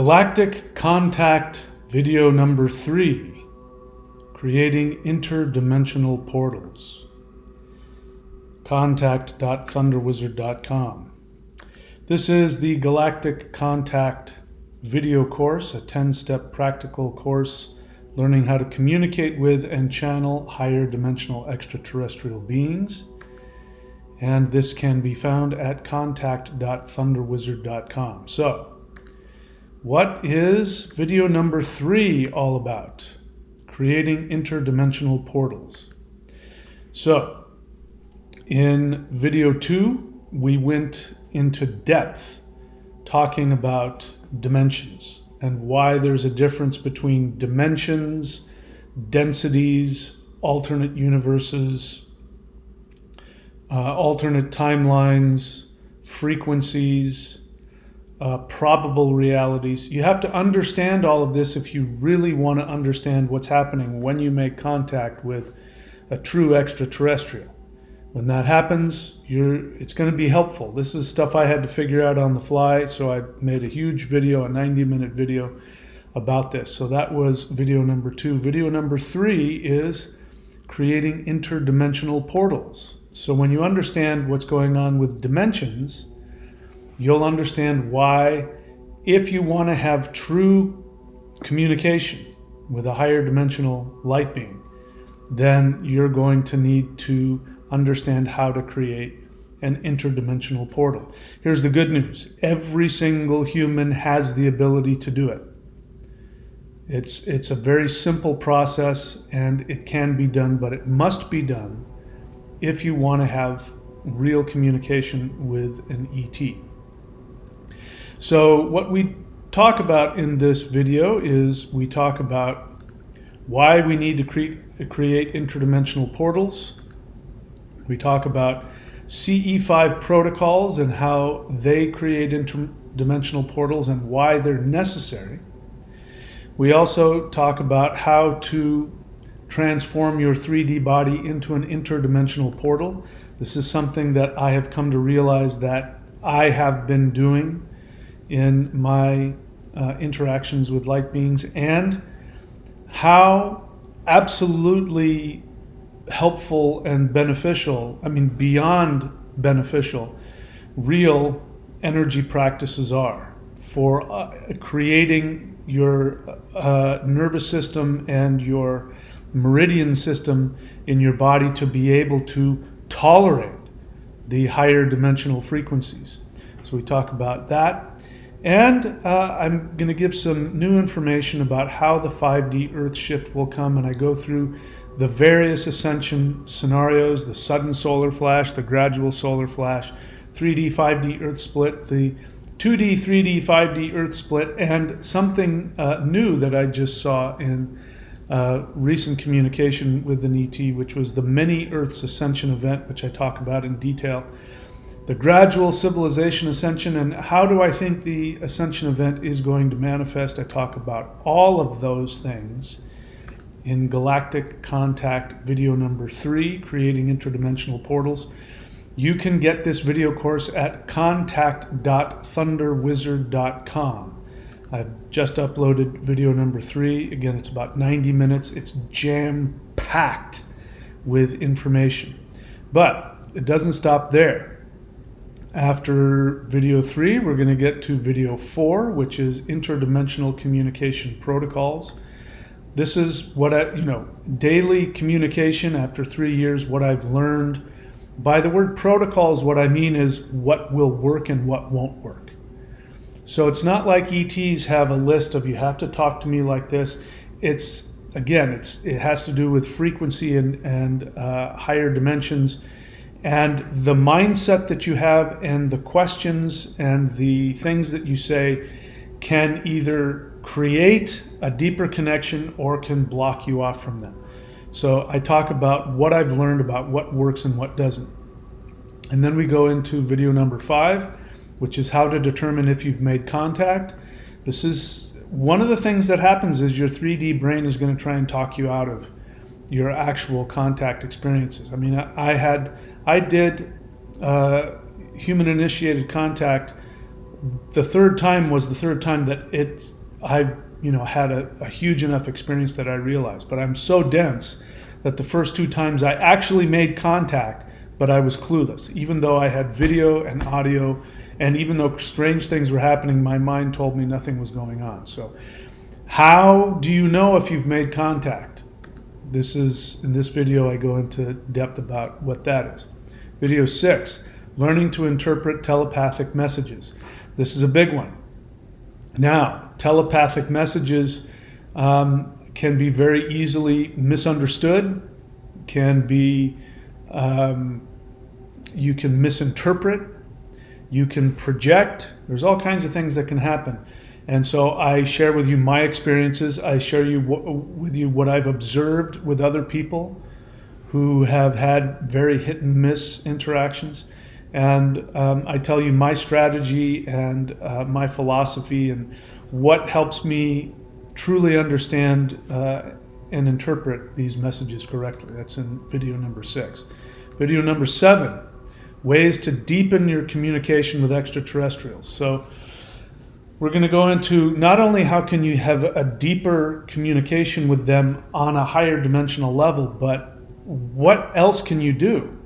Galactic Contact video number 3, Creating Interdimensional Portals. Contact.thunderwizard.com. This is the Galactic Contact video course, a 10-step practical course learning how to communicate with and channel higher dimensional extraterrestrial beings. And this can be found at contact.thunderwizard.com. So, what is video number 3 all about? Creating interdimensional portals. So, in video 2, we went into depth talking about dimensions and why there's a difference between dimensions, densities, alternate universes, alternate timelines, frequencies, probable realities. You have to understand all of this if you really want to understand what's happening when you make contact with a true extraterrestrial. When that happens, it's going to be helpful. This is stuff I had to figure out on the fly, so I made a huge video, a 90-minute video about this. So that was video number 2. Video number 3 is creating interdimensional portals. So when you understand what's going on with dimensions, you'll understand why, if you want to have true communication with a higher dimensional light being, then you're going to need to understand how to create an interdimensional portal. Here's the good news. Every single human has the ability to do it. It's a very simple process, and it can be done, but it must be done if you want to have real communication with an ET. So what we talk about in this video is we talk about why we need to create interdimensional portals. We talk about CE5 protocols and how they create interdimensional portals and why they're necessary. We also talk about how to transform your 3D body into an interdimensional portal. This is something that I have come to realize that I have been doing in my interactions with light beings, and how absolutely helpful and beneficial, beyond beneficial, real energy practices are for creating your nervous system and your meridian system in your body to be able to tolerate the higher dimensional frequencies. So we talk about that. And I'm going to give some new information about how the 5D Earth shift will come, and I go through the various ascension scenarios, the sudden solar flash, the gradual solar flash, 3D, 5D Earth split, the 2D, 3D, 5D Earth split, and something new that I just saw in recent communication with an ET, which was the many Earths ascension event, which I talk about in detail. The gradual civilization ascension, and how do I think the ascension event is going to manifest. I talk about all of those things in Galactic Contact video number 3, Creating Interdimensional Portals. You can get this video course at contact.thunderwizard.com. I've just uploaded video number 3. Again, it's about 90 minutes. It's jam-packed with information. But it doesn't stop there. After video 3, we're going to get to video 4, which is interdimensional communication protocols. This is what daily communication after 3 years, what I've learned. By the word protocols, what I mean is what will work and what won't work. So it's not like ETs have a list of, you have to talk to me like this. It has to do with frequency and higher dimensions. And the mindset that you have and the questions and the things that you say can either create a deeper connection or can block you off from them. So I talk about what I've learned about what works and what doesn't. And then we go into video number 5, which is how to determine if you've made contact. This is one of the things that happens is your 3D brain is going to try and talk you out of your actual contact experiences. I did human-initiated contact the third time was the third time that I had a huge enough experience that I realized. But I'm so dense that the first 2 times I actually made contact, but I was clueless. Even though I had video and audio, and even though strange things were happening, my mind told me nothing was going on. So how do you know if you've made contact? In this video, I go into depth about what that is. Video 6, learning to interpret telepathic messages. This is a big one. Now, telepathic messages can be very easily misunderstood, can be, you can misinterpret, you can project. There's all kinds of things that can happen. And so I share with you my experiences. I share with you what I've observed with other people who have had very hit and miss interactions. And I tell you my strategy and my philosophy and what helps me truly understand and interpret these messages correctly. That's in video number 6. Video number 7, ways to deepen your communication with extraterrestrials. So we're going to go into not only how can you have a deeper communication with them on a higher dimensional level, but what else can you do?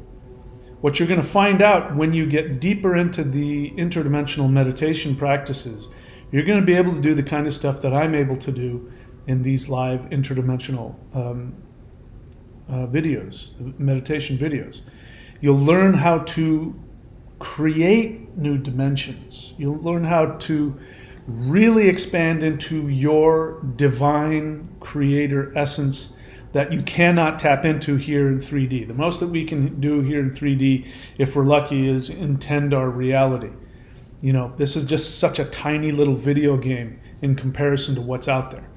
What you're going to find out when you get deeper into the interdimensional meditation practices, you're going to be able to do the kind of stuff that I'm able to do in these live interdimensional videos, meditation videos. You'll learn how to create new dimensions. You'll learn how to really expand into your divine creator essence that you cannot tap into here in 3D. The most that we can do here in 3D, if we're lucky, is intend our reality. This is just such a tiny little video game in comparison to what's out there.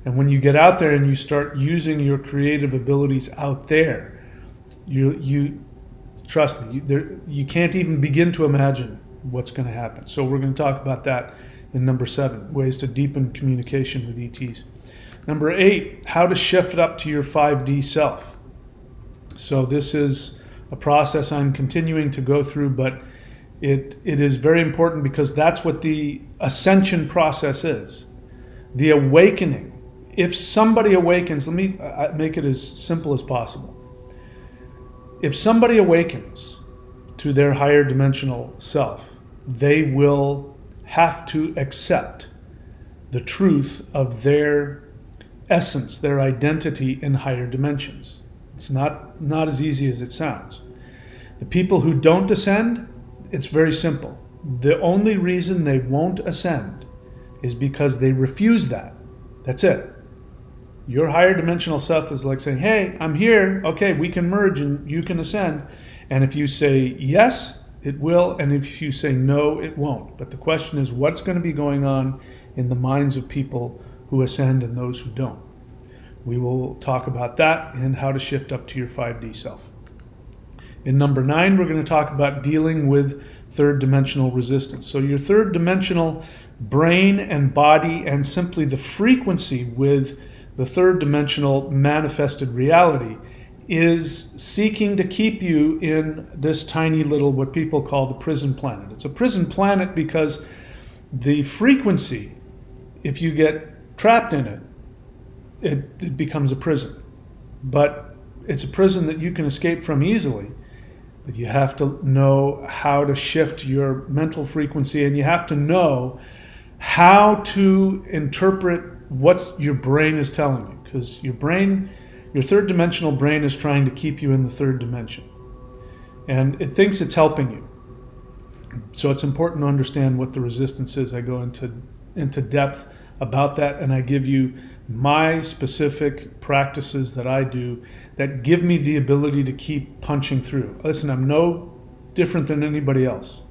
And when you get out there and you start using your creative abilities out there, you trust me, you can't even begin to imagine what's going to happen. So we're going to talk about that in number 7, ways to deepen communication with ETs. Number 8, how to shift up to your 5D self. So this is a process I'm continuing to go through, but it is very important because that's what the ascension process is. The awakening. If somebody awakens, let me make it as simple as possible. If somebody awakens to their higher dimensional self, they will have to accept the truth of their essence, their identity in higher dimensions. It's not as easy as it sounds. The people who don't ascend, it's very simple. The only reason they won't ascend is because they refuse that. That's it. Your higher dimensional self is like saying, hey, I'm here. Okay, we can merge and you can ascend. And if you say yes, it will. And if you say no, it won't. But the question is, what's going to be going on in the minds of people who ascend and those who don't? We will talk about that and how to shift up to your 5D self. In number 9, we're going to talk about dealing with third dimensional resistance. So your third dimensional brain and body and simply the frequency with the third dimensional manifested reality is seeking to keep you in this tiny little, what people call the prison planet. It's a prison planet because the frequency, if you get trapped in it, it becomes a prison. But it's a prison that you can escape from easily. But you have to know how to shift your mental frequency, and you have to know how to interpret what your brain is telling you. Because your third dimensional brain is trying to keep you in the third dimension. And it thinks it's helping you. So it's important to understand what the resistance is. I go into depth about that, and I give you my specific practices that I do that give me the ability to keep punching through. Listen, I'm no different than anybody else.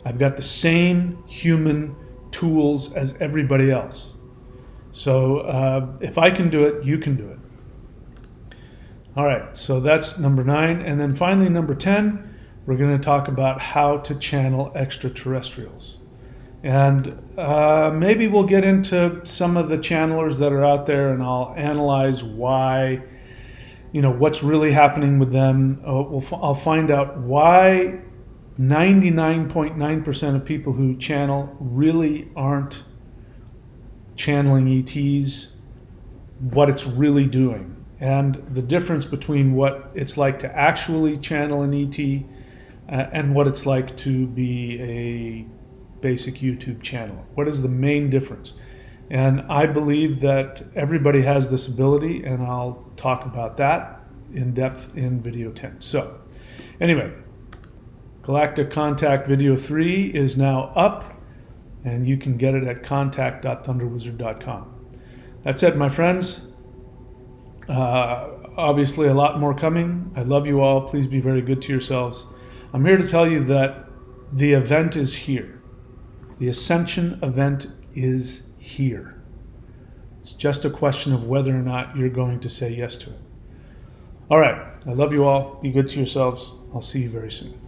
I've got the same human tools as everybody else. So if I can do it, you can do it. All right, so that's number 9. And then finally, number 10, we're going to talk about how to channel extraterrestrials. And maybe we'll get into some of the channelers that are out there, and I'll analyze why, what's really happening with them. I'll find out why 99.9% of people who channel really aren't channeling ETs, what it's really doing. And the difference between what it's like to actually channel an ET and what it's like to be a basic YouTube channel. What is the main difference? And I believe that everybody has this ability, and I'll talk about that in depth in video 10. So anyway, Galactic Contact video 3 is now up, and you can get it at contact.thunderwizard.com. That's it, my friends. Obviously a lot more coming. I love you all. Please be very good to yourselves. I'm here to tell you that the event is here. The Ascension event is here. It's just a question of whether or not you're going to say yes to it. All right. I love you all. Be good to yourselves. I'll see you very soon.